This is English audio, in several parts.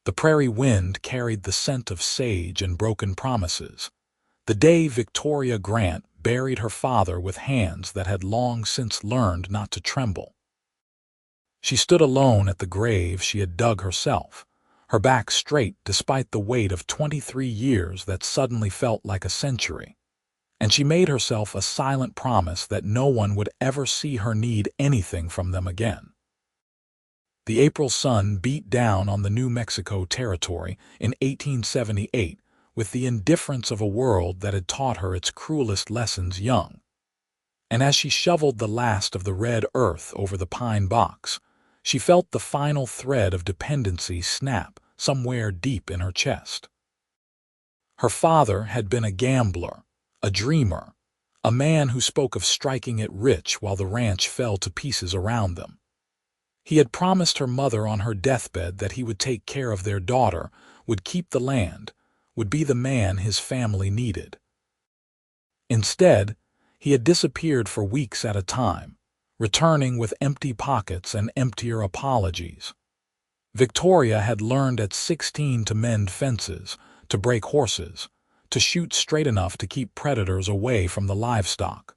The prairie wind carried the scent of sage and broken promises. The day Victoria Grant buried her father with hands that had long since learned not to tremble. She stood alone at the grave she had dug herself, her back straight despite the weight of 23 years that suddenly felt like a century. And she made herself a silent promise that no one would ever see her need anything from them again. The April sun beat down on the New Mexico territory in 1878 with the indifference of a world that had taught her its cruelest lessons young. And as she shoveled the last of the red earth over the pine box, she felt the final thread of dependency snap somewhere deep in her chest. Her father had been a gambler, a dreamer, a man who spoke of striking it rich while the ranch fell to pieces around them. He had promised her mother on her deathbed that he would take care of their daughter, would keep the land, would be the man his family needed. Instead, he had disappeared for weeks at a time, returning with empty pockets and emptier apologies. Victoria had learned at 16 to mend fences, to break horses, to shoot straight enough to keep predators away from the livestock.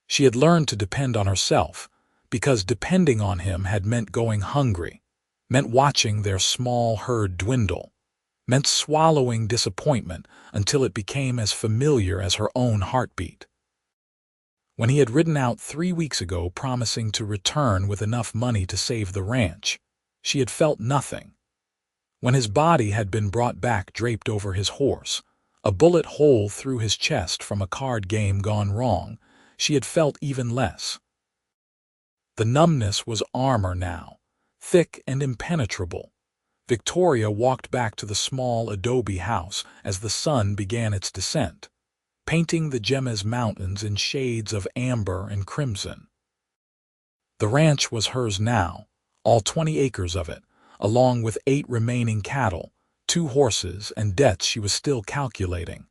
She had learned to depend on herself, because depending on him had meant going hungry, meant watching their small herd dwindle, meant swallowing disappointment until it became as familiar as her own heartbeat. When he had ridden out 3 weeks ago promising to return with enough money to save the ranch, she had felt nothing. When his body had been brought back draped over his horse, a bullet hole through his chest from a card game gone wrong, she had felt even less. The numbness was armor now, thick and impenetrable. Victoria walked back to the small adobe house as the sun began its descent, painting the Jemez Mountains in shades of amber and crimson. The ranch was hers now, all 20 acres of it, along with 8 remaining cattle, 2 horses, and debts she was still calculating.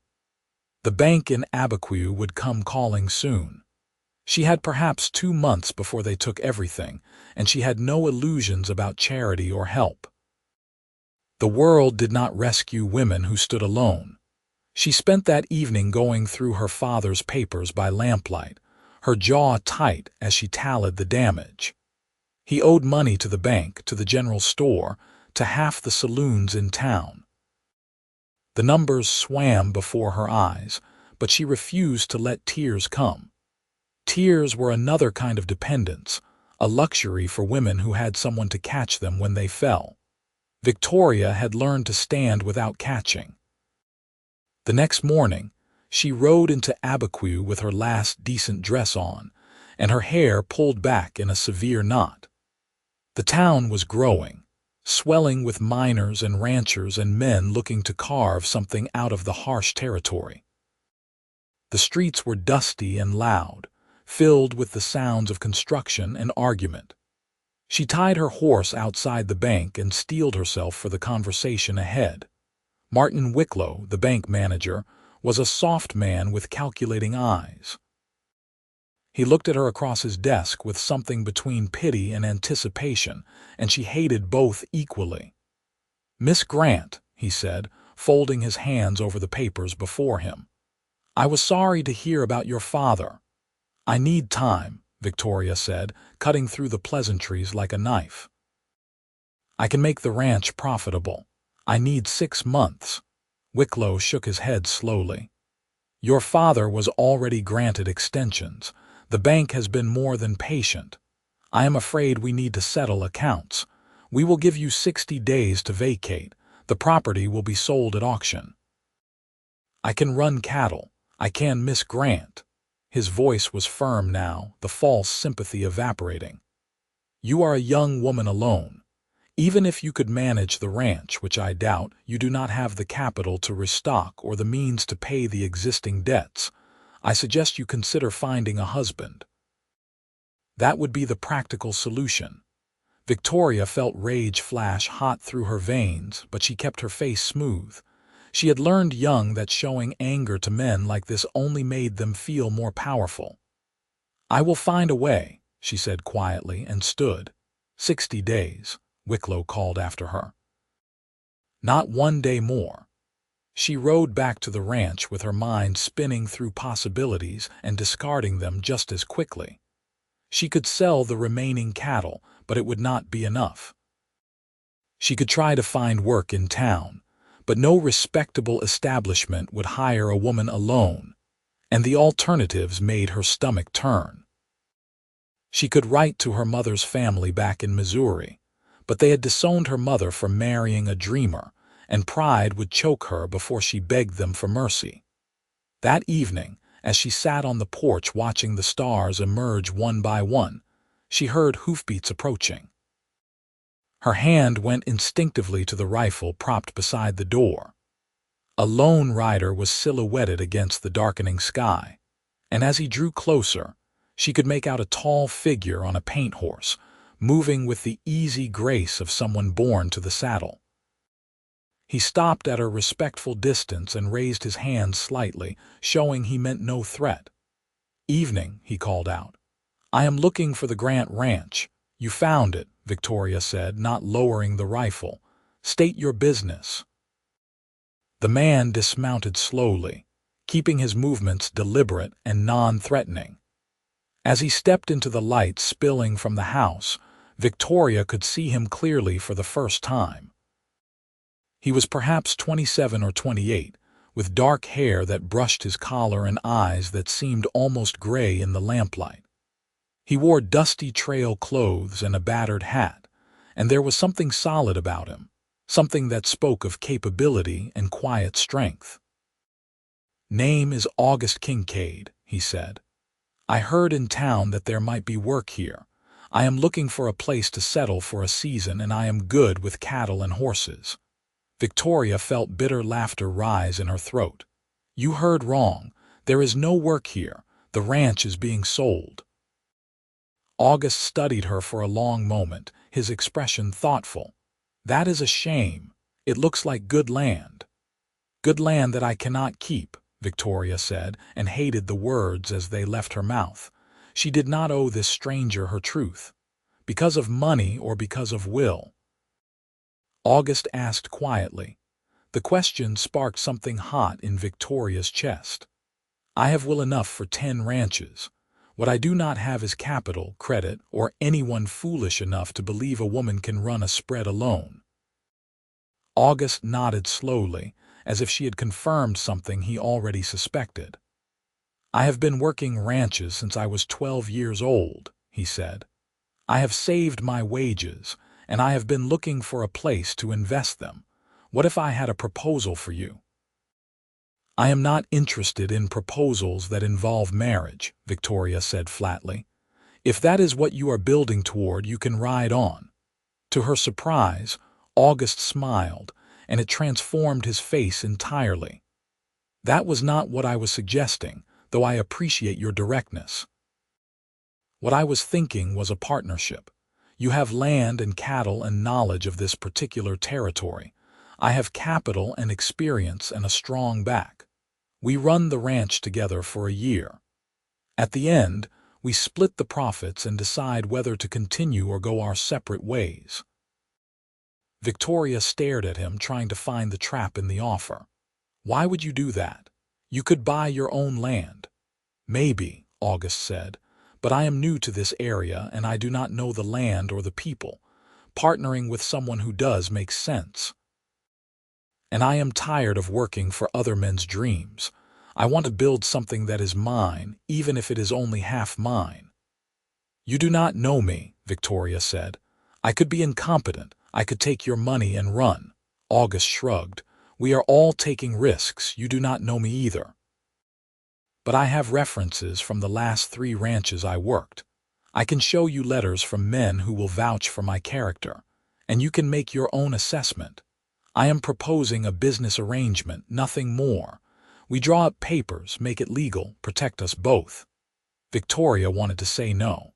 The bank in Abiquiu would come calling soon. She had perhaps 2 months before they took everything, and she had no illusions about charity or help. The world did not rescue women who stood alone. She spent that evening going through her father's papers by lamplight, her jaw tight as she tallied the damage. He owed money to the bank, to the general store, to half the saloons in town. The numbers swam before her eyes, but she refused to let tears come. Tears were another kind of dependence, a luxury for women who had someone to catch them when they fell. Victoria had learned to stand without catching. The next morning, she rode into Abiquiu with her last decent dress on, and her hair pulled back in a severe knot. The town was growing, swelling with miners and ranchers and men looking to carve something out of the harsh territory. The streets were dusty and loud, filled with the sounds of construction and argument. She tied her horse outside the bank and steeled herself for the conversation ahead. Martin Wicklow, the bank manager, was a soft man with calculating eyes. He looked at her across his desk with something between pity and anticipation, and she hated both equally. "Miss Grant," he said, folding his hands over the papers before him, "I was sorry to hear about your father." "I need time," Victoria said, cutting through the pleasantries like a knife. "I can make the ranch profitable. I need 6 months." Wicklow shook his head slowly. "Your father was already granted extensions. The bank has been more than patient. I am afraid we need to settle accounts. We will give you 60 days to vacate. The property will be sold at auction." "I can run cattle. I can, Miss Grant." His voice was firm now, the false sympathy evaporating. "You are a young woman alone. Even if you could manage the ranch, which I doubt, you do not have the capital to restock or the means to pay the existing debts. I suggest you consider finding a husband." That would be the practical solution. Victoria felt rage flash hot through her veins, but she kept her face smooth. She had learned young that showing anger to men like this only made them feel more powerful. "I will find a way," she said quietly and stood. 60 days, Wicklow called after her. Not one day more. She rode back to the ranch with her mind spinning through possibilities and discarding them just as quickly. She could sell the remaining cattle, but it would not be enough. She could try to find work in town, but no respectable establishment would hire a woman alone, and the alternatives made her stomach turn. She could write to her mother's family back in Missouri, but they had disowned her mother for marrying a dreamer, and pride would choke her before she begged them for mercy. That evening, as she sat on the porch watching the stars emerge one by one, she heard hoofbeats approaching. Her hand went instinctively to the rifle propped beside the door. A lone rider was silhouetted against the darkening sky, and as he drew closer, she could make out a tall figure on a paint horse, moving with the easy grace of someone born to the saddle. He stopped at a respectful distance and raised his hand slightly, showing he meant no threat. "Evening," he called out. "I am looking for the Grant Ranch." "You found it," Victoria said, not lowering the rifle. "State your business." The man dismounted slowly, keeping his movements deliberate and non-threatening. As he stepped into the light spilling from the house, Victoria could see him clearly for the first time. He was perhaps 27 or 28, with dark hair that brushed his collar and eyes that seemed almost gray in the lamplight. He wore dusty trail clothes and a battered hat, and there was something solid about him, something that spoke of capability and quiet strength. "Name is August Kincaid," he said. "I heard in town that there might be work here. I am looking for a place to settle for a season, and I am good with cattle and horses." Victoria felt bitter laughter rise in her throat. "You heard wrong. There is no work here. The ranch is being sold." August studied her for a long moment, his expression thoughtful. "That is a shame. It looks like good land." "Good land that I cannot keep," Victoria said, and hated the words as they left her mouth. She did not owe this stranger her truth. Because of money or because of will? August asked quietly. The question sparked something hot in Victoria's chest. "I have will enough for 10 ranches. What I do not have is capital, credit, or anyone foolish enough to believe a woman can run a spread alone." August nodded slowly, as if she had confirmed something he already suspected. "I have been working ranches since I was 12 years old," he said. "I have saved my wages, and I have been looking for a place to invest them. What if I had a proposal for you?" "I am not interested in proposals that involve marriage," Victoria said flatly. "If that is what you are building toward, you can ride on." To her surprise, August smiled, and it transformed his face entirely. "That was not what I was suggesting, though I appreciate your directness. What I was thinking was a partnership. You have land and cattle and knowledge of this particular territory. I have capital and experience and a strong back. We run the ranch together for a year. At the end, we split the profits and decide whether to continue or go our separate ways." Victoria stared at him, trying to find the trap in the offer. "Why would you do that? You could buy your own land." "Maybe," August said, "but I am new to this area and I do not know the land or the people. Partnering with someone who does makes sense. And I am tired of working for other men's dreams. I want to build something that is mine, even if it is only half mine." "You do not know me," Victoria said. "I could be incompetent. I could take your money and run." August shrugged. "We are all taking risks. You do not know me either. But I have references from the last 3 ranches I worked. I can show you letters from men who will vouch for my character, and you can make your own assessment. I am proposing a business arrangement, nothing more. We draw up papers, make it legal, protect us both." Victoria wanted to say no.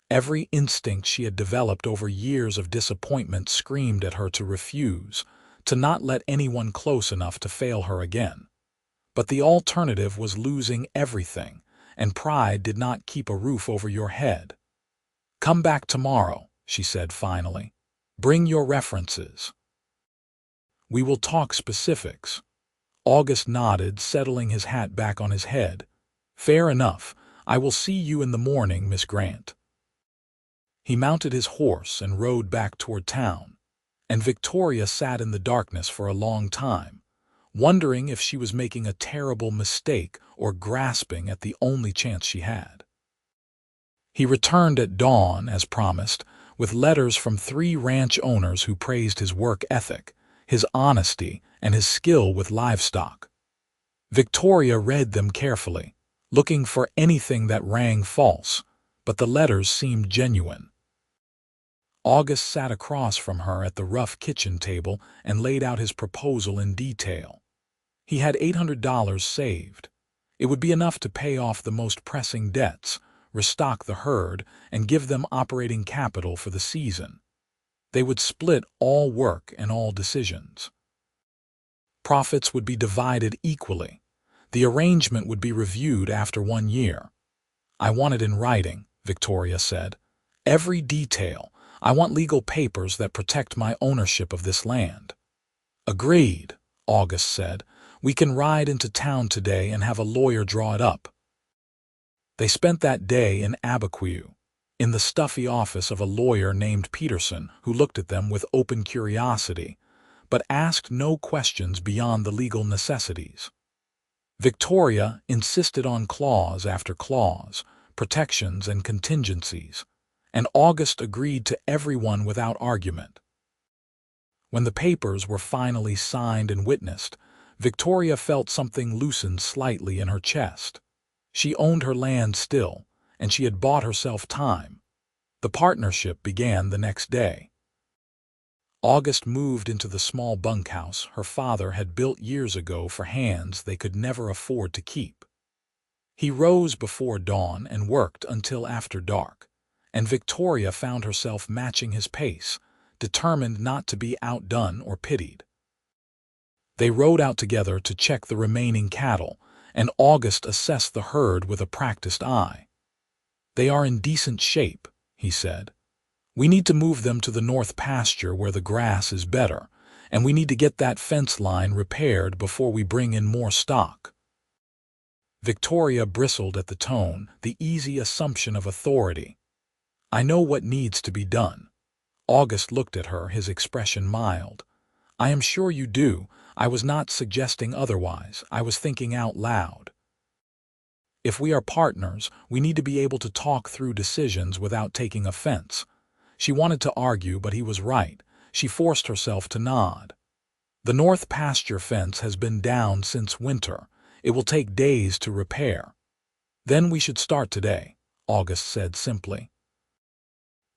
Every instinct she had developed over years of disappointment screamed at her to refuse, to not let anyone close enough to fail her again. But the alternative was losing everything, and pride did not keep a roof over your head. "Come back tomorrow," she said finally. "Bring your references." We will talk specifics. August nodded, settling his hat back on his head. Fair enough. I will see you in the morning, Miss Grant. He mounted his horse and rode back toward town, and Victoria sat in the darkness for a long time, wondering if she was making a terrible mistake or grasping at the only chance she had. He returned at dawn, as promised, with letters from 3 ranch owners who praised his work ethic, his honesty, and his skill with livestock. Victoria read them carefully, looking for anything that rang false, but the letters seemed genuine. August sat across from her at the rough kitchen table and laid out his proposal in detail. He had $800 saved. It would be enough to pay off the most pressing debts, restock the herd, and give them operating capital for the season. They would split all work and all decisions. Profits would be divided equally. The arrangement would be reviewed after 1 year. I want it in writing, Victoria said. Every detail. I want legal papers that protect my ownership of this land. Agreed, August said. We can ride into town today and have a lawyer draw it up. They spent that day in Abiquiu, in the stuffy office of a lawyer named Peterson, who looked at them with open curiosity, but asked no questions beyond the legal necessities. Victoria insisted on clause after clause, protections and contingencies, and August agreed to every one without argument. When the papers were finally signed and witnessed, Victoria felt something loosen slightly in her chest. She owned her land still, and she had bought herself time. The partnership began the next day. August moved into the small bunkhouse her father had built years ago for hands they could never afford to keep. He rose before dawn and worked until after dark, and Victoria found herself matching his pace, determined not to be outdone or pitied. They rode out together to check the remaining cattle, and August assessed the herd with a practiced eye. They are in decent shape, he said. We need to move them to the north pasture where the grass is better, and we need to get that fence line repaired before we bring in more stock. Victoria bristled at the tone, the easy assumption of authority. I know what needs to be done. August looked at her, his expression mild. I am sure you do. I was not suggesting otherwise. I was thinking out loud. If we are partners, we need to be able to talk through decisions without taking offense. She wanted to argue, but he was right. She forced herself to nod. The north pasture fence has been down since winter. It will take days to repair. Then we should start today, August said simply.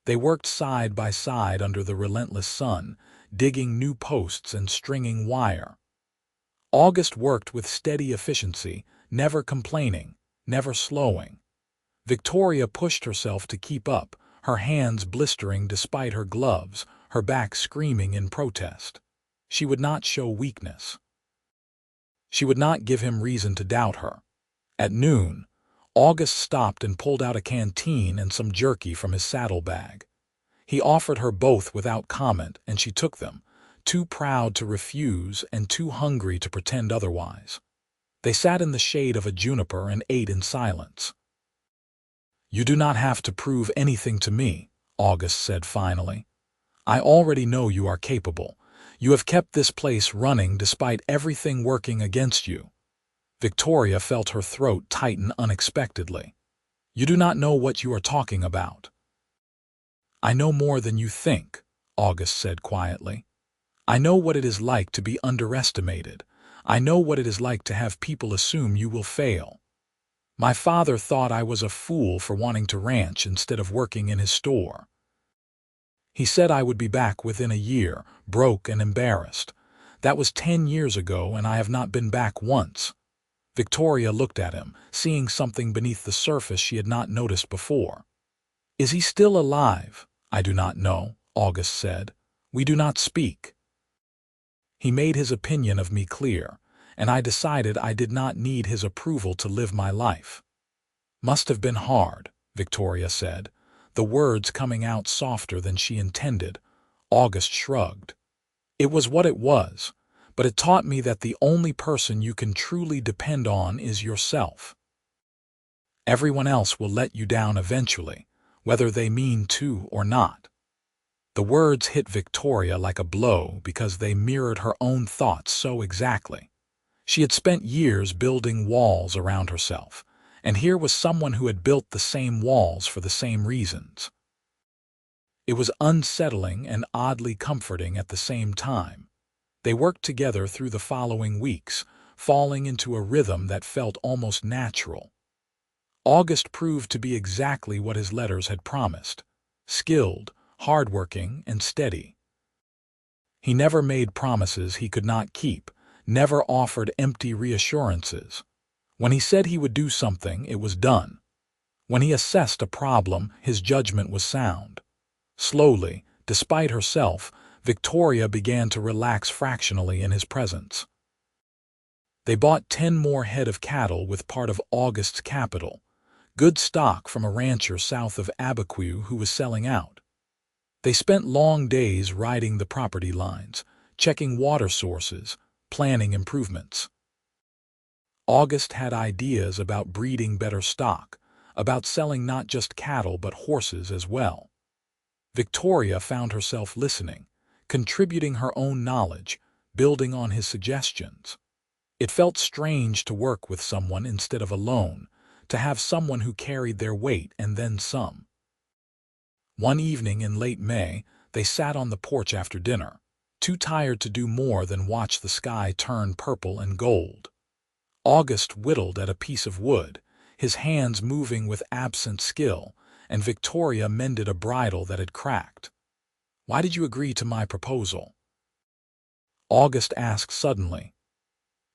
They worked side by side under the relentless sun, digging new posts and stringing wire. August worked with steady efficiency, never complaining, never slowing. Victoria pushed herself to keep up, her hands blistering despite her gloves, her back screaming in protest. She would not show weakness. She would not give him reason to doubt her. At noon, August stopped and pulled out a canteen and some jerky from his saddlebag. He offered her both without comment, and she took them, too proud to refuse and too hungry to pretend otherwise. They sat in the shade of a juniper and ate in silence. You do not have to prove anything to me, August said finally. I already know you are capable. You have kept this place running despite everything working against you. Victoria felt her throat tighten unexpectedly. You do not know what you are talking about. I know more than you think, August said quietly. I know what it is like to be underestimated. I know what it is like to have people assume you will fail. My father thought I was a fool for wanting to ranch instead of working in his store. He said I would be back within a year, broke and embarrassed. That was 10 years ago, and I have not been back once. Victoria looked at him, seeing something beneath the surface she had not noticed before. Is he still alive? I do not know, August said. We do not speak. He made his opinion of me clear, and I decided I did not need his approval to live my life. Must have been hard, Victoria said, the words coming out softer than she intended. August shrugged. It was what it was. but it taught me that the only person you can truly depend on is yourself. Everyone else will let you down eventually, whether they mean to or not." The words hit Victoria like a blow because they mirrored her own thoughts so exactly. She had spent years building walls around herself, and here was someone who had built the same walls for the same reasons. It was unsettling and oddly comforting at the same time. They worked together through the following weeks, falling into a rhythm that felt almost natural. August proved to be exactly what his letters had promised: skilled, hardworking, and steady. He never made promises he could not keep, never offered empty reassurances. When he said he would do something, it was done. When he assessed a problem, his judgment was sound. Slowly, despite herself, Victoria began to relax fractionally in his presence. They bought 10 more head of cattle with part of August's capital, good stock from a rancher south of Abiquiu who was selling out. They spent long days riding the property lines, checking water sources, planning improvements. August had ideas about breeding better stock, about selling not just cattle but horses as well. Victoria found herself listening, contributing her own knowledge, building on his suggestions. It felt strange to work with someone instead of alone, to have someone who carried their weight and then some. One evening in late May, they sat on the porch after dinner, too tired to do more than watch the sky turn purple and gold. August whittled at a piece of wood, his hands moving with absent skill, and Victoria mended a bridle that had cracked. "Why did you agree to my proposal?" August asked suddenly.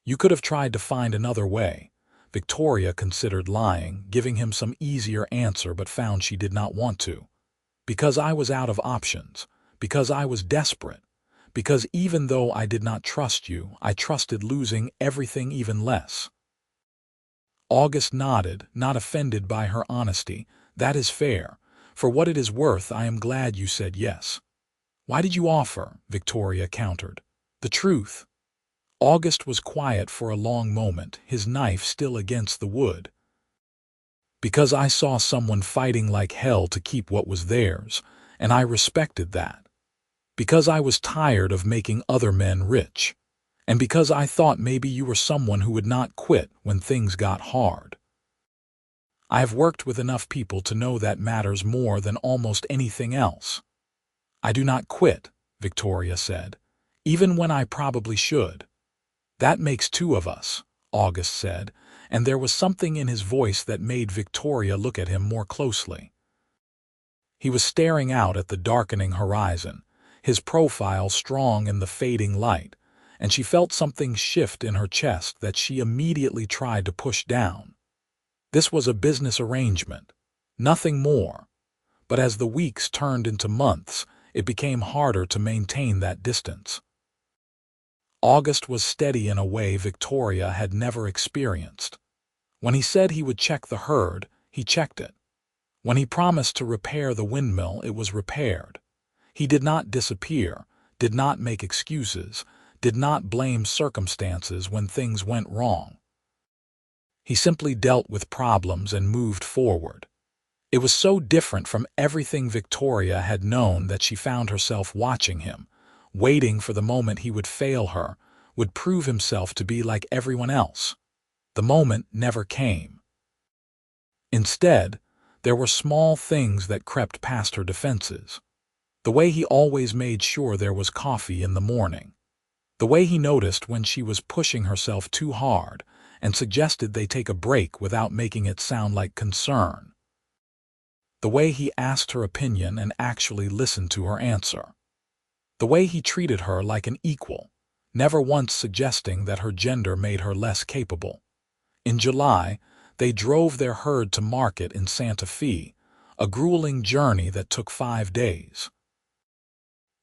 "You could have tried to find another way." Victoria considered lying, giving him some easier answer, but found she did not want to. "Because I was out of options, because I was desperate, because even though I did not trust you, I trusted losing everything even less." August nodded, not offended by her honesty. "That is fair. For what it is worth, I am glad you said yes." "Why did you offer?" Victoria countered. "The truth." August was quiet for a long moment, his knife still against the wood. "Because I saw someone fighting like hell to keep what was theirs, and I respected that. Because I was tired of making other men rich. And because I thought maybe you were someone who would not quit when things got hard. I have worked with enough people to know that matters more than almost anything else." "I do not quit," Victoria said, "even when I probably should." "That makes two of us," August said, and there was something in his voice that made Victoria look at him more closely. He was staring out at the darkening horizon, his profile strong in the fading light, and she felt something shift in her chest that she immediately tried to push down. This was a business arrangement, nothing more. But as the weeks turned into months, it became harder to maintain that distance. August was steady in a way Victoria had never experienced. When he said he would check the herd, he checked it. When he promised to repair the windmill, it was repaired. He did not disappear, did not make excuses, did not blame circumstances when things went wrong. He simply dealt with problems and moved forward. It was so different from everything Victoria had known that she found herself watching him, waiting for the moment he would fail her, would prove himself to be like everyone else. The moment never came. Instead, there were small things that crept past her defenses. The way he always made sure there was coffee in the morning. The way he noticed when she was pushing herself too hard and suggested they take a break without making it sound like concern. The way he asked her opinion and actually listened to her answer. The way he treated her like an equal, never once suggesting that her gender made her less capable. In July, they drove their herd to market in Santa Fe, a grueling journey that took 5 days.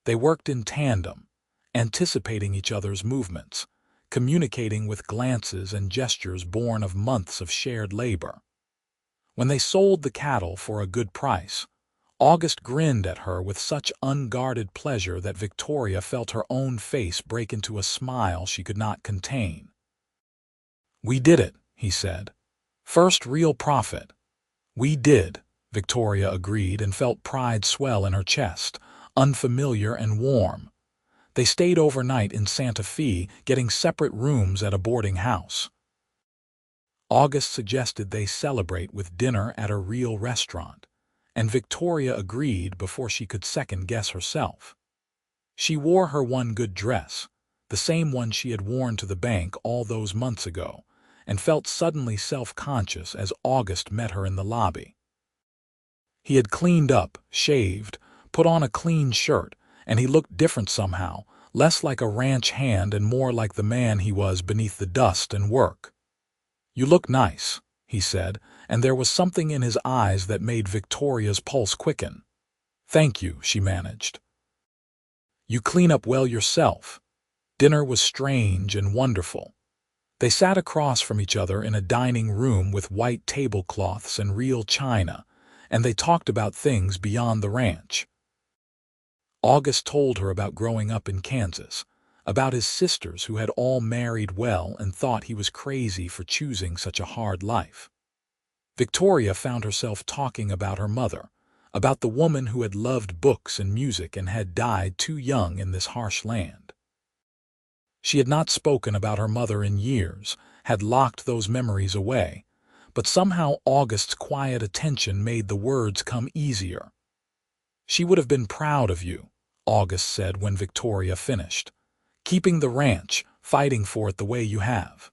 They worked in tandem, anticipating each other's movements, communicating with glances and gestures born of months of shared labor. When they sold the cattle for a good price, August grinned at her with such unguarded pleasure that Victoria felt her own face break into a smile she could not contain. "We did it," he said. "First real profit." "We did," Victoria agreed and felt pride swell in her chest, unfamiliar and warm. They stayed overnight in Santa Fe, getting separate rooms at a boarding house. August suggested they celebrate with dinner at a real restaurant, and Victoria agreed before she could second-guess herself. She wore her one good dress, the same one she had worn to the bank all those months ago, and felt suddenly self-conscious as August met her in the lobby. He had cleaned up, shaved, put on a clean shirt, and he looked different somehow, less like a ranch hand and more like the man he was beneath the dust and work. "You look nice," he said, and there was something in his eyes that made Victoria's pulse quicken. "Thank you," she managed. "You clean up well yourself." Dinner was strange and wonderful. They sat across from each other in a dining room with white tablecloths and real china, and they talked about things beyond the ranch. August told her about growing up in Kansas, about his sisters who had all married well and thought he was crazy for choosing such a hard life. Victoria found herself talking about her mother, about the woman who had loved books and music and had died too young in this harsh land. She had not spoken about her mother in years, had locked those memories away, but somehow August's quiet attention made the words come easier. "She would have been proud of you," August said when Victoria finished. "Keeping the ranch, fighting for it the way you have."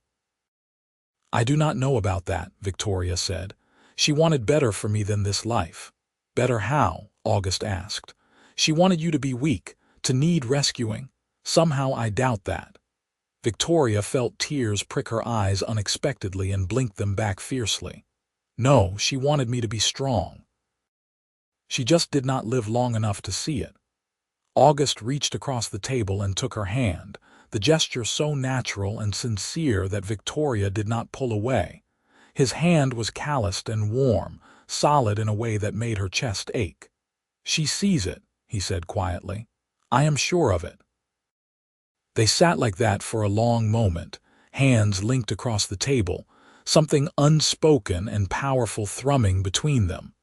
"I do not know about that," Victoria said. "She wanted better for me than this life." "Better how?" August asked. "She wanted you to be weak, to need rescuing. Somehow I doubt that." Victoria felt tears prick her eyes unexpectedly and blinked them back fiercely. "No, she wanted me to be strong. She just did not live long enough to see it." August reached across the table and took her hand, the gesture so natural and sincere that Victoria did not pull away. His hand was calloused and warm, solid in a way that made her chest ache. "She sees it," he said quietly. "I am sure of it." They sat like that for a long moment, hands linked across the table, something unspoken and powerful thrumming between them.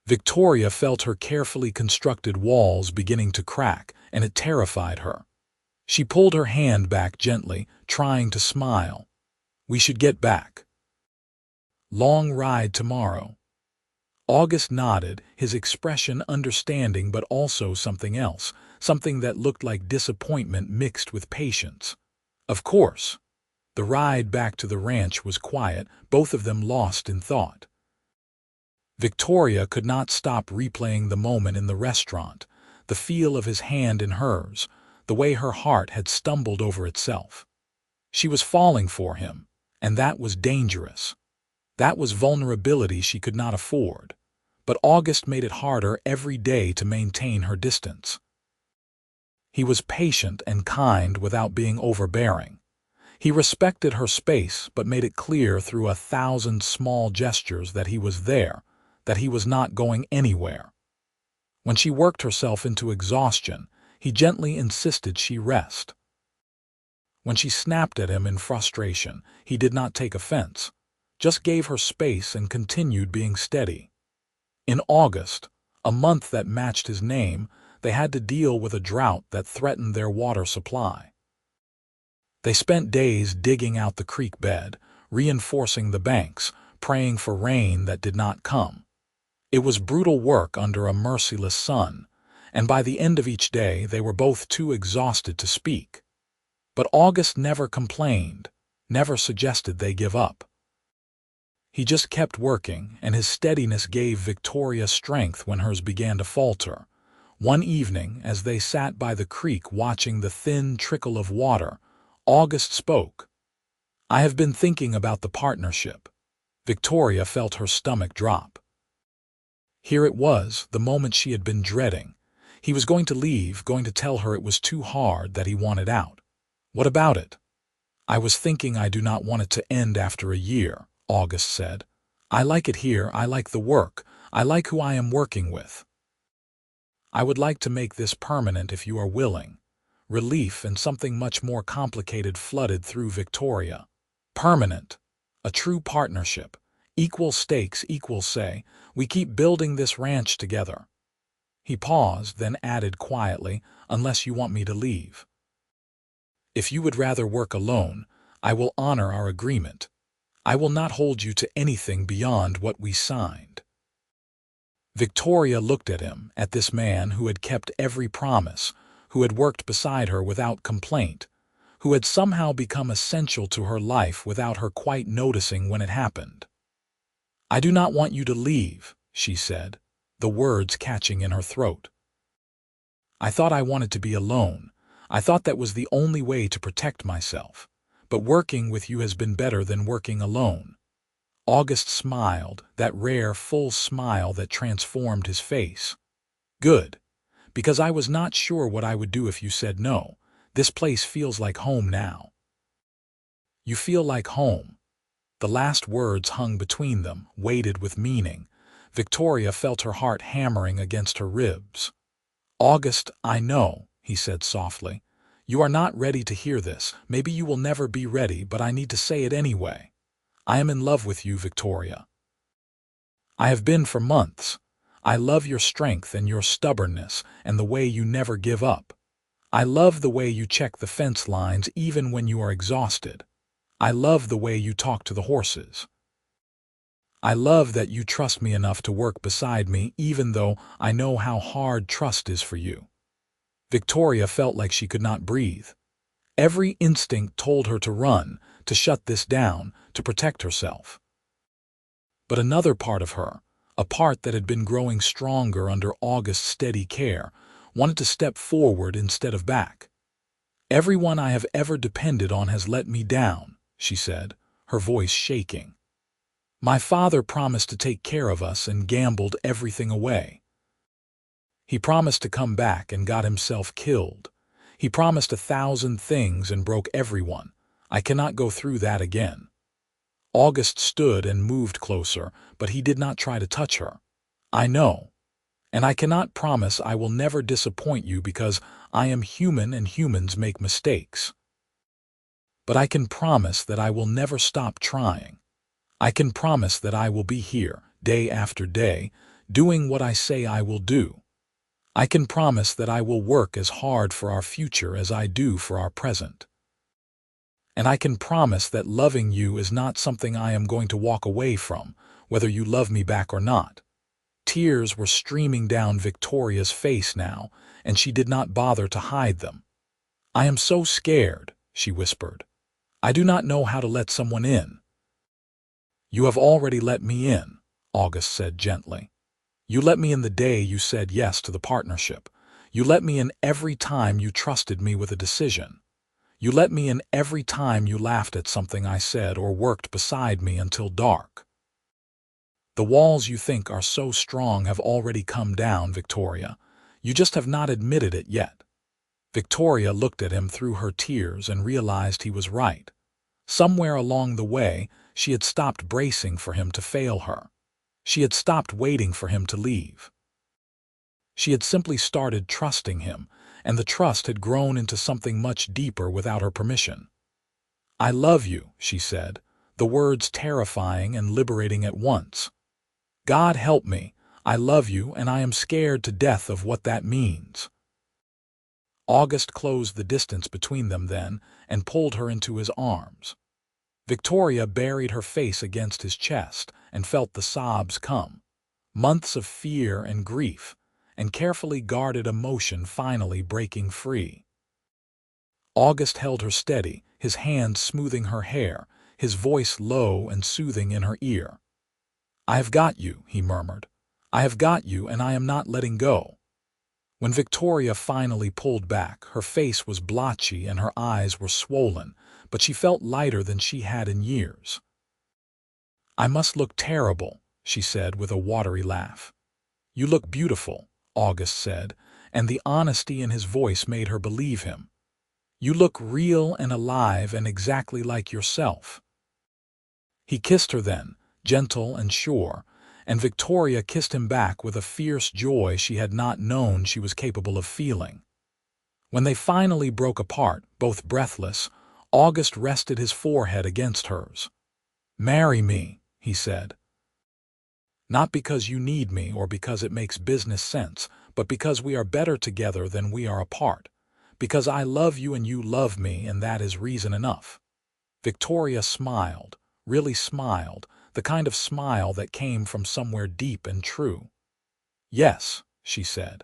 Victoria felt her carefully constructed walls beginning to crack, and it terrified her. She pulled her hand back gently, trying to smile. "We should get back." "Long ride tomorrow." August nodded, his expression understanding but also something else, something that looked like disappointment mixed with patience. "Of course." The ride back to the ranch was quiet, both of them lost in thought. Victoria could not stop replaying the moment in the restaurant, the feel of his hand in hers, the way her heart had stumbled over itself. She was falling for him, and that was dangerous. That was vulnerability she could not afford. But August made it harder every day to maintain her distance. He was patient and kind without being overbearing. He respected her space but made it clear through 1,000 small gestures that he was there, that he was not going anywhere. When she worked herself into exhaustion, he gently insisted she rest. When she snapped at him in frustration, he did not take offense, just gave her space and continued being steady. In August, a month that matched his name, they had to deal with a drought that threatened their water supply. They spent days digging out the creek bed, reinforcing the banks, praying for rain that did not come. It was brutal work under a merciless sun, and by the end of each day they were both too exhausted to speak. But August never complained, never suggested they give up. He just kept working, and his steadiness gave Victoria strength when hers began to falter. One evening, as they sat by the creek watching the thin trickle of water, August spoke. "I have been thinking about the partnership." Victoria felt her stomach drop. Here it was, the moment she had been dreading. He was going to leave, going to tell her it was too hard, that he wanted out. "What about it?" "I was thinking I do not want it to end after a year," August said. "I like it here, I like the work, I like who I am working with." I would like to make this permanent if you are willing. Relief and something much more complicated flooded through Victoria. Permanent. A true partnership. Equal stakes, equal say. We keep building this ranch together. He paused, then added quietly, unless you want me to leave. If you would rather work alone, I will honor our agreement. I will not hold you to anything beyond what we signed. Victoria looked at him, at this man who had kept every promise, who had worked beside her without complaint, who had somehow become essential to her life without her quite noticing when it happened. I do not want you to leave, she said, the words catching in her throat. I thought I wanted to be alone. I thought that was the only way to protect myself. But working with you has been better than working alone. August smiled, that rare, full smile that transformed his face. Good, because I was not sure what I would do if you said no. This place feels like home now. You feel like home. The last words hung between them, weighted with meaning. Victoria felt her heart hammering against her ribs. August, I know, he said softly. You are not ready to hear this. Maybe you will never be ready, but I need to say it anyway. I am in love with you, Victoria. I have been for months. I love your strength and your stubbornness and the way you never give up. I love the way you check the fence lines even when you are exhausted. I love the way you talk to the horses. I love that you trust me enough to work beside me even though I know how hard trust is for you. Victoria felt like she could not breathe. Every instinct told her to run, to shut this down, to protect herself. But another part of her, a part that had been growing stronger under August's steady care, wanted to step forward instead of back. Everyone I have ever depended on has let me down, she said, her voice shaking. My father promised to take care of us and gambled everything away. He promised to come back and got himself killed. He promised 1,000 things and broke everyone. I cannot go through that again. August stood and moved closer, but he did not try to touch her. I know. And I cannot promise I will never disappoint you because I am human and humans make mistakes. But I can promise that I will never stop trying. I can promise that I will be here, day after day, doing what I say I will do. I can promise that I will work as hard for our future as I do for our present. And I can promise that loving you is not something I am going to walk away from, whether you love me back or not. Tears were streaming down Victoria's face now, and she did not bother to hide them. I am so scared, she whispered. I do not know how to let someone in. You have already let me in, August said gently. You let me in the day you said yes to the partnership. You let me in every time you trusted me with a decision. You let me in every time you laughed at something I said or worked beside me until dark. The walls you think are so strong have already come down, Victoria. You just have not admitted it yet. Victoria looked at him through her tears and realized he was right. Somewhere along the way, she had stopped bracing for him to fail her. She had stopped waiting for him to leave. She had simply started trusting him, and the trust had grown into something much deeper without her permission. I love you, she said, the words terrifying and liberating at once. God help me, I love you and I am scared to death of what that means. August closed the distance between them then and pulled her into his arms. Victoria buried her face against his chest and felt the sobs come. Months of fear and grief, and carefully guarded emotion finally breaking free. August held her steady, his hands smoothing her hair, his voice low and soothing in her ear. I have got you, he murmured. I have got you and I am not letting go. When Victoria finally pulled back, her face was blotchy and her eyes were swollen, but she felt lighter than she had in years. I must look terrible, she said with a watery laugh. You look beautiful, August said, and the honesty in his voice made her believe him. You look real and alive and exactly like yourself. He kissed her then, gentle and sure, and Victoria kissed him back with a fierce joy she had not known she was capable of feeling. When they finally broke apart, both breathless, August rested his forehead against hers. "Marry me," he said. "Not because you need me or because it makes business sense, but because we are better together than we are apart. Because I love you and you love me, and that is reason enough." Victoria smiled, really smiled, the kind of smile that came from somewhere deep and true. "Yes," she said.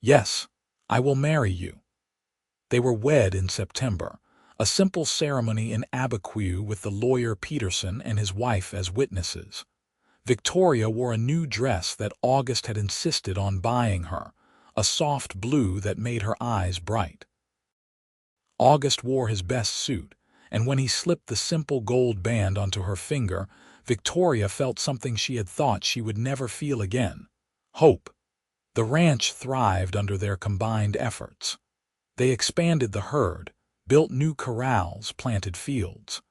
"Yes, I will marry you." They were wed in September, a simple ceremony in Abiquiu with the lawyer Peterson and his wife as witnesses. Victoria wore a new dress that August had insisted on buying her, a soft blue that made her eyes bright. August wore his best suit, and when he slipped the simple gold band onto her finger, Victoria felt something she had thought she would never feel again: hope. The ranch thrived under their combined efforts. They expanded the herd, built new corrals, planted fields.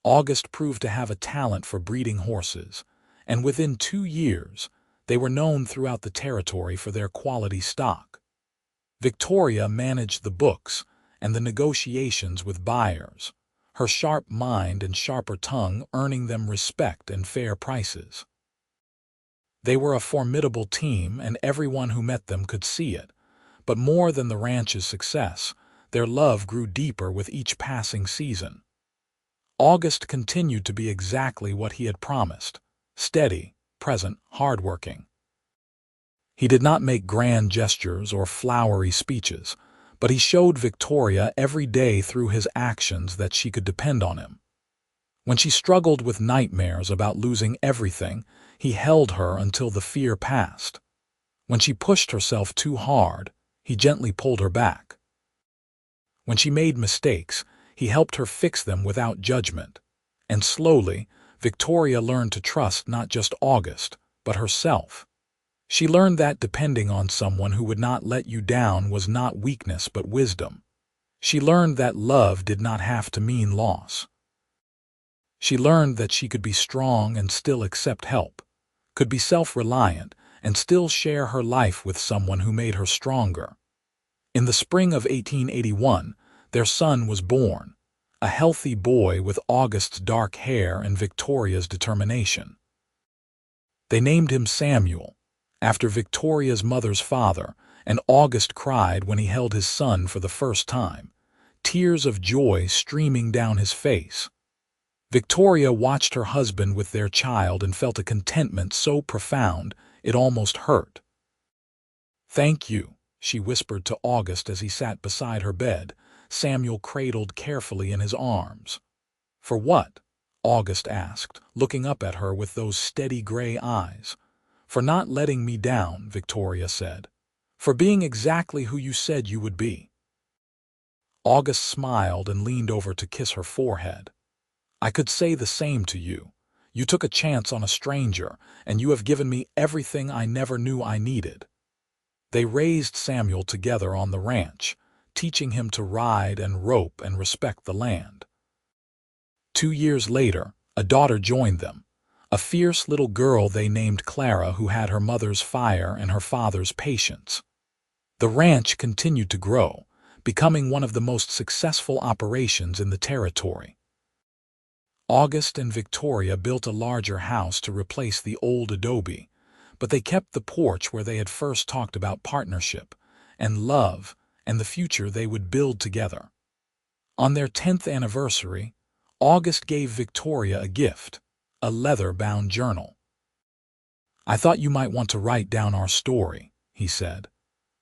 August proved to have a talent for breeding horses, and within 2 years, they were known throughout the territory for their quality stock. Victoria managed the books and the negotiations with buyers, her sharp mind and sharper tongue earning them respect and fair prices. They were a formidable team, and everyone who met them could see it, but more than the ranch's success, their love grew deeper with each passing season. August continued to be exactly what he had promised: steady, present, hardworking. He did not make grand gestures or flowery speeches, but he showed Victoria every day through his actions that she could depend on him. When she struggled with nightmares about losing everything, he held her until the fear passed. When she pushed herself too hard, he gently pulled her back. When she made mistakes, he helped her fix them without judgment. And slowly, Victoria learned to trust not just August, but herself. She learned that depending on someone who would not let you down was not weakness but wisdom. She learned that love did not have to mean loss. She learned that she could be strong and still accept help, could be self-reliant and still share her life with someone who made her stronger. In the spring of 1881, their son was born, a healthy boy with August's dark hair and Victoria's determination. They named him Samuel, after Victoria's mother's father, and August cried when he held his son for the first time, tears of joy streaming down his face. Victoria watched her husband with their child and felt a contentment so profound it almost hurt. "Thank you," she whispered to August as he sat beside her bed, Samuel cradled carefully in his arms. "For what?" August asked, looking up at her with those steady gray eyes. "For not letting me down," Victoria said. "For being exactly who you said you would be." August smiled and leaned over to kiss her forehead. "I could say the same to you. You took a chance on a stranger, and you have given me everything I never knew I needed." They raised Samuel together on the ranch, teaching him to ride and rope and respect the land. 2 years later, a daughter joined them, a fierce little girl they named Clara, who had her mother's fire and her father's patience. The ranch continued to grow, becoming one of the most successful operations in the territory. August and Victoria built a larger house to replace the old adobe, but they kept the porch where they had first talked about partnership and love and the future they would build together. On their 10th anniversary, August gave Victoria a gift, a leather-bound journal. "I thought you might want to write down our story," he said.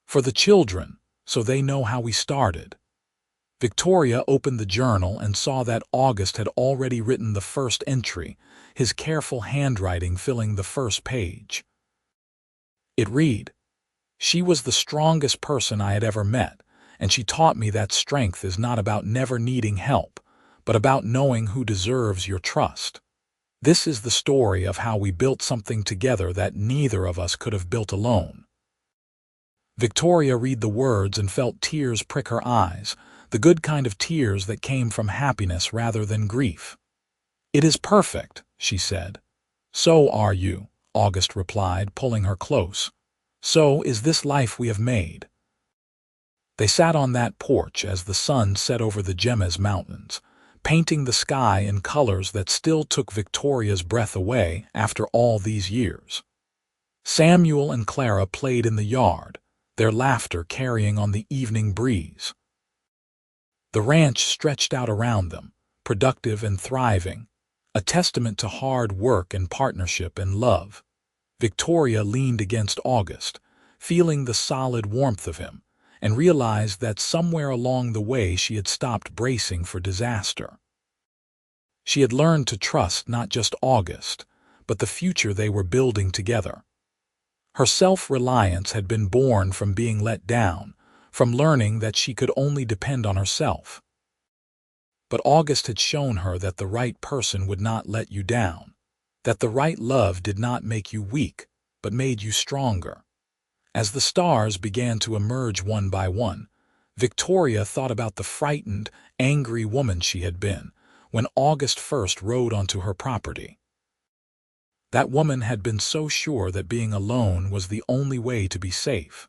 "For the children, so they know how we started." Victoria opened the journal and saw that August had already written the first entry, his careful handwriting filling the first page. It read, "She was the strongest person I had ever met, and she taught me that strength is not about never needing help, but about knowing who deserves your trust. This is the story of how we built something together that neither of us could have built alone." Victoria read the words and felt tears prick her eyes, the good kind of tears that came from happiness rather than grief. "It is perfect," she said. So are you, August replied, pulling her close. So is this life we have made. They sat on that porch as the sun set over the Gemmes Mountains, painting the sky in colors that still took Victoria's breath away after all these years. Samuel and Clara played in the yard, their laughter carrying on the evening breeze. The ranch stretched out around them, productive and thriving, a testament to hard work and partnership and love. Victoria leaned against August, feeling the solid warmth of him, and realized that somewhere along the way she had stopped bracing for disaster. She had learned to trust not just August, but the future they were building together. Her self-reliance had been born from being let down, from learning that she could only depend on herself. But August had shown her that the right person would not let you down, that the right love did not make you weak, but made you stronger. As the stars began to emerge one by one, Victoria thought about the frightened, angry woman she had been when August first rode onto her property. That woman had been so sure that being alone was the only way to be safe.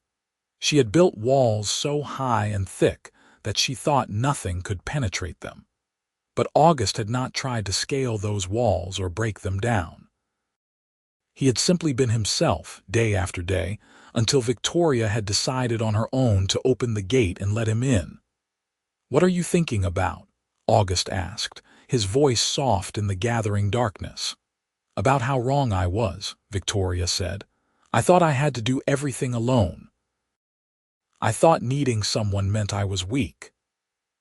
She had built walls so high and thick that she thought nothing could penetrate them. But August had not tried to scale those walls or break them down. He had simply been himself, day after day, until Victoria had decided on her own to open the gate and let him in. "What are you thinking about?" August asked, his voice soft in the gathering darkness. "About how wrong I was," Victoria said. "I thought I had to do everything alone. I thought needing someone meant I was weak.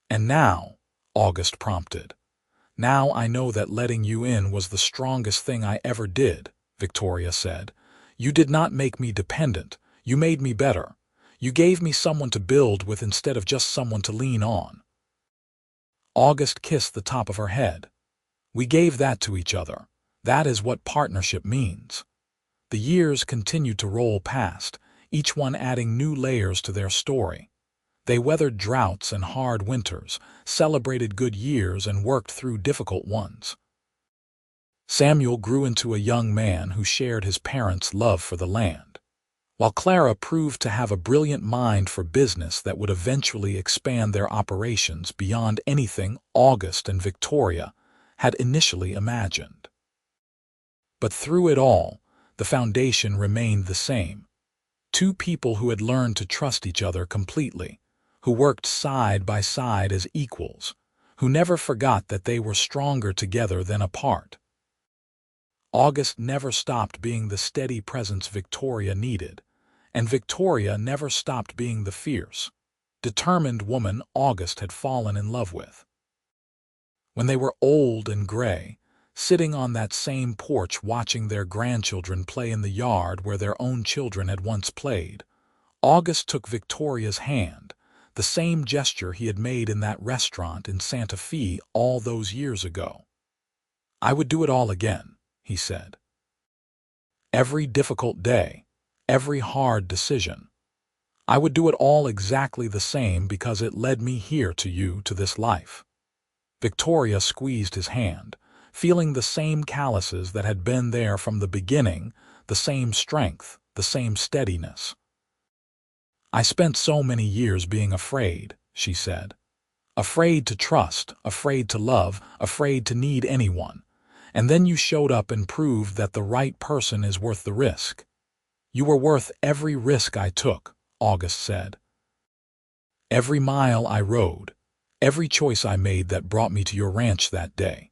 And now," August prompted, "now I know that letting you in was the strongest thing I ever did," Victoria said. "You did not make me dependent. You made me better. You gave me someone to build with instead of just someone to lean on." August kissed the top of her head. "We gave that to each other. That is what partnership means." The years continued to roll past, each one adding new layers to their story. They weathered droughts and hard winters, celebrated good years, and worked through difficult ones. Samuel grew into a young man who shared his parents' love for the land, while Clara proved to have a brilliant mind for business that would eventually expand their operations beyond anything August and Victoria had initially imagined. But through it all, the foundation remained the same. Two people who had learned to trust each other completely, who worked side by side as equals, who never forgot that they were stronger together than apart. August never stopped being the steady presence Victoria needed, and Victoria never stopped being the fierce, determined woman August had fallen in love with. When they were old and gray, sitting on that same porch watching their grandchildren play in the yard where their own children had once played, August took Victoria's hand, the same gesture he had made in that restaurant in Santa Fe all those years ago. "I would do it all again," he said. "Every difficult day, every hard decision. I would do it all exactly the same because it led me here to you, to this life." Victoria squeezed his hand, feeling the same calluses that had been there from the beginning, the same strength, the same steadiness. "I spent so many years being afraid," she said. "Afraid to trust, afraid to love, afraid to need anyone. And then you showed up and proved that the right person is worth the risk." "You were worth every risk I took," August said. "Every mile I rode, every choice I made that brought me to your ranch that day.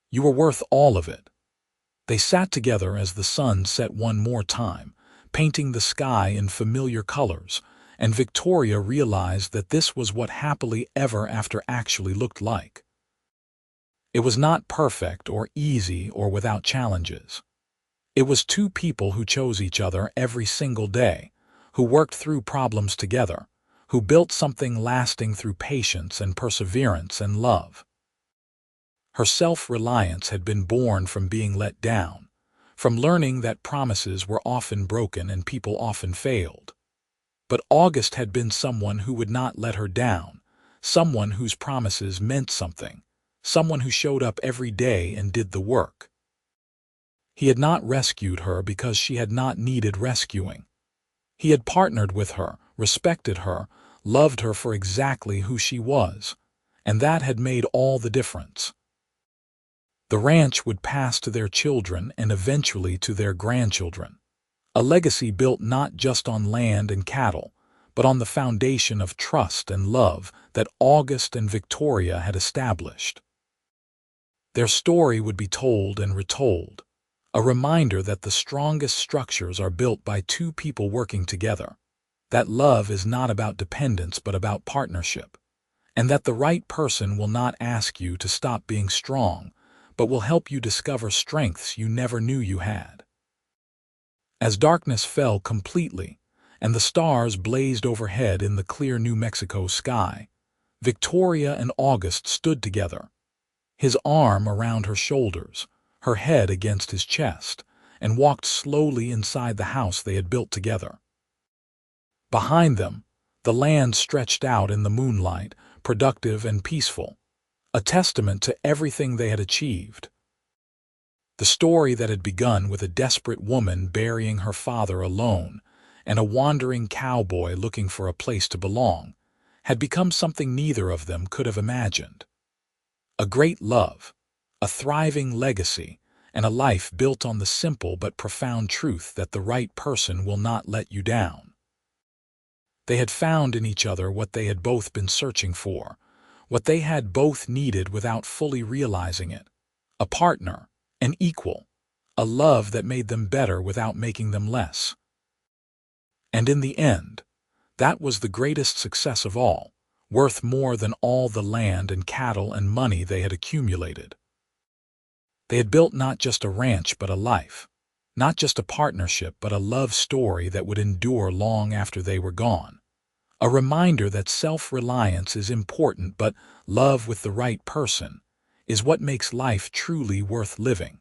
You were worth all of it." They sat together as the sun set one more time, painting the sky in familiar colors, and Victoria realized that this was what happily ever after actually looked like. It was not perfect or easy or without challenges. It was two people who chose each other every single day, who worked through problems together, who built something lasting through patience and perseverance and love. Her self-reliance had been born from being let down, from learning that promises were often broken and people often failed. But August had been someone who would not let her down, someone whose promises meant something, someone who showed up every day and did the work. He had not rescued her because she had not needed rescuing. He had partnered with her, respected her, loved her for exactly who she was, and that had made all the difference. The ranch would pass to their children and eventually to their grandchildren, a legacy built not just on land and cattle, but on the foundation of trust and love that August and Victoria had established. Their story would be told and retold, a reminder that the strongest structures are built by two people working together, that love is not about dependence but about partnership, and that the right person will not ask you to stop being strong, but will help you discover strengths you never knew you had. As darkness fell completely, and the stars blazed overhead in the clear New Mexico sky, Victoria and August stood together, his arm around her shoulders, her head against his chest, and walked slowly inside the house they had built together. Behind them, the land stretched out in the moonlight, productive and peaceful, a testament to everything they had achieved. The story that had begun with a desperate woman burying her father alone and a wandering cowboy looking for a place to belong had become something neither of them could have imagined. A great love, a thriving legacy, and a life built on the simple but profound truth that the right person will not let you down. They had found in each other what they had both been searching for, what they had both needed without fully realizing it: a partner, an equal, a love that made them better without making them less. And in the end, that was the greatest success of all, worth more than all the land and cattle and money they had accumulated. They had built not just a ranch but a life, not just a partnership but a love story that would endure long after they were gone. A reminder that self-reliance is important, but love with the right person is what makes life truly worth living.